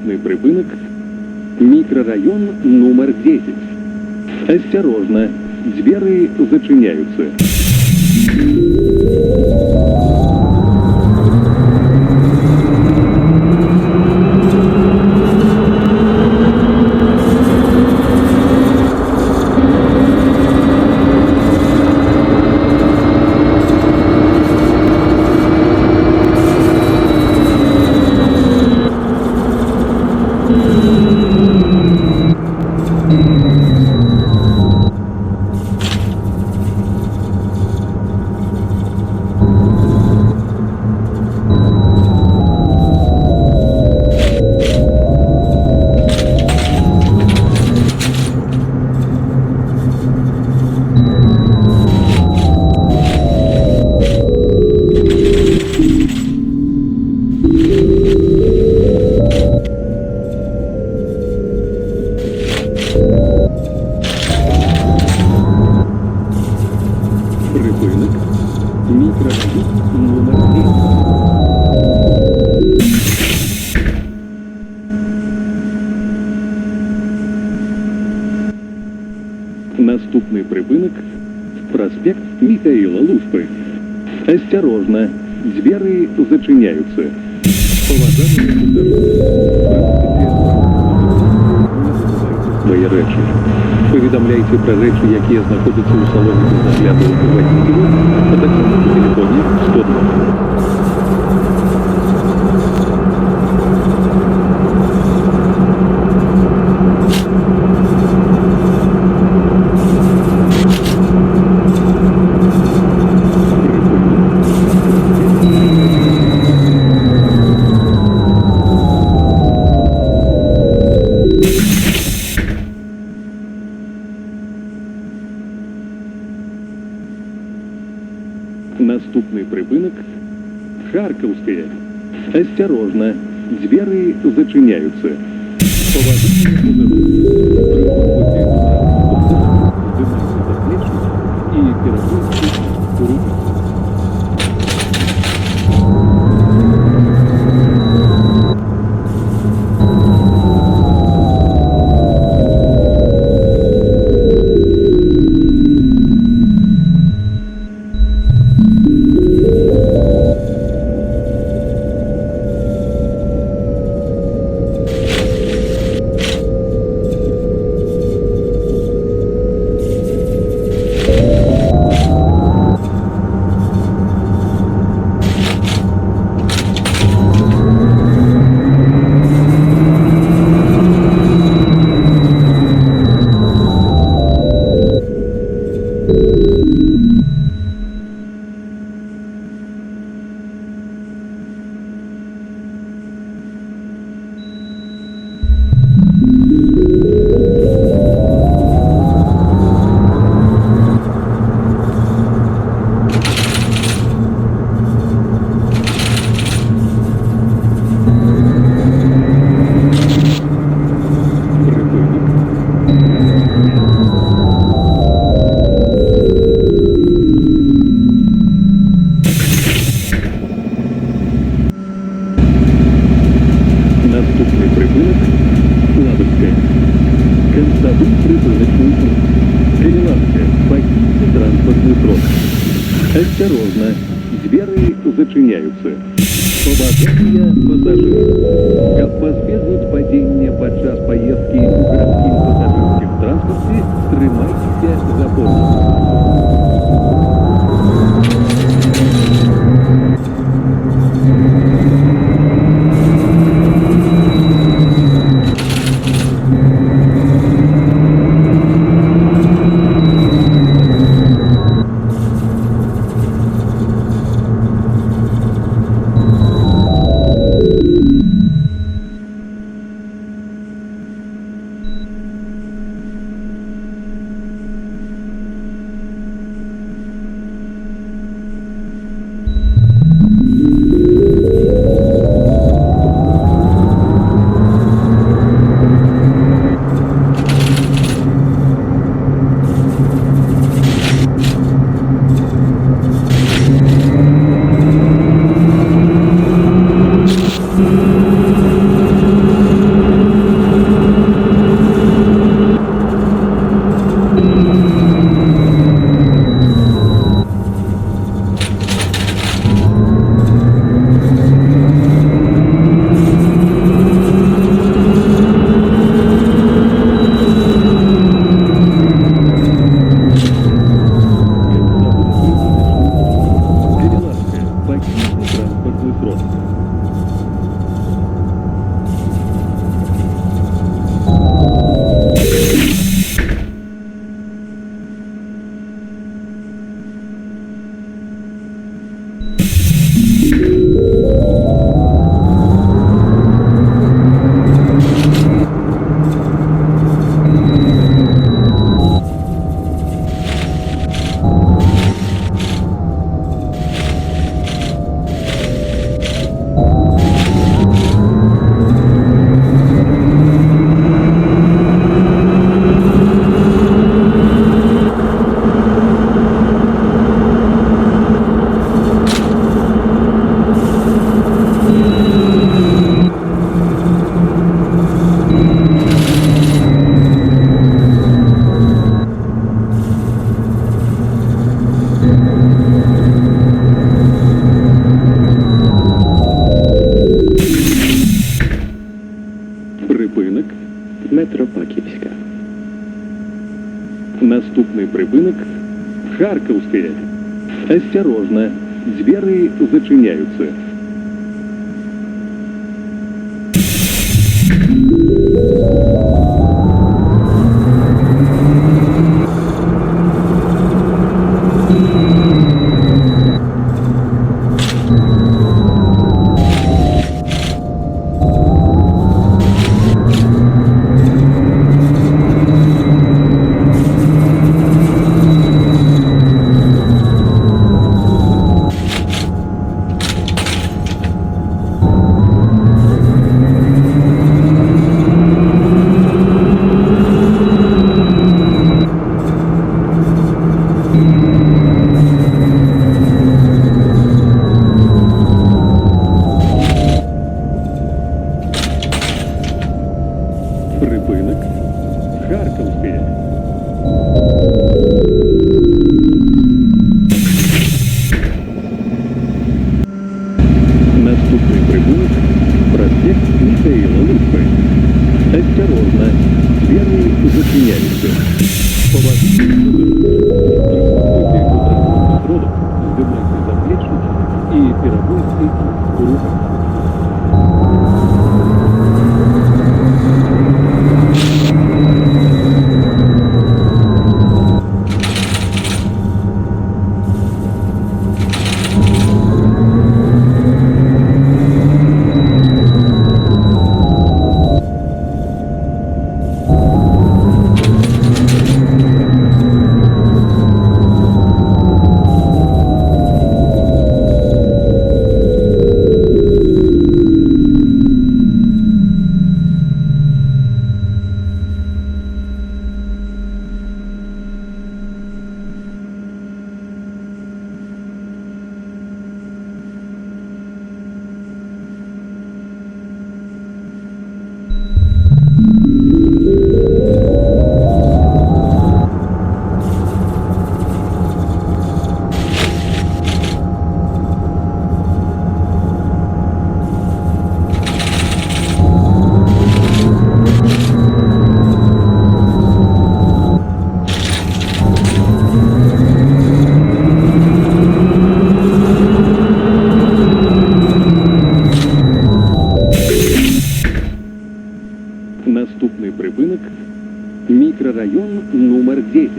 Наступний припинок – микрорайон номер 10. Осторожно, двери зачиняются. Припинок – микрорайон номер 10. Наступний припинок – проспект Михаила Лушпы. Осторожно, двери зачиняются. Уважаемые свої речі. Повідомляйте про речі, які знаходяться у салоні без нагляду водителя, а також на телефоні 102. Наступный припынок – Харьковская. Осторожно, двери зачиняются. Уважаемые и керосинские руки. Наступний припинок – Ладовская. Констовый припиночный пункт. Калиновская. Покиньте транспортный срок. Осторожно, двери зачиняются. Уважаемые пассажиры, каб пазбегнуць падзення падчас паездкі ў гарадскім пасажырскім транспарце, трымайцеся за поручень. Припинок. Метропаківська. Наступный припынок – Харьковская. Осторожно, двери зачиняются. Припинок – Харьковская. Наступный припынок – проспект Михаила Лупы. Осторожно, двери зачиняются. Положите стрелок, сдымайте заплечники и переводите в руках. Наступный припынок – микрорайон номер 10.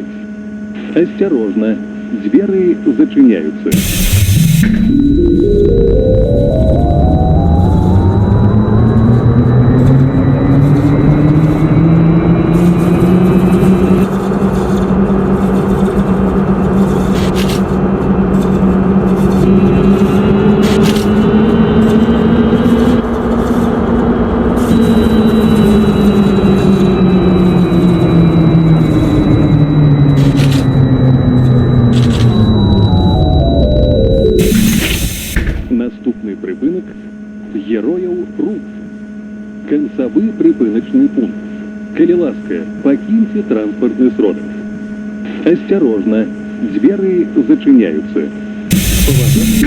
Осторожно, двери зачиняются. Наступний припинок – Героїв Рух. Концевий припиночний пункт. Коли ласка, покиньте транспортный сродок. Осторожно, двери зачиняются. Положите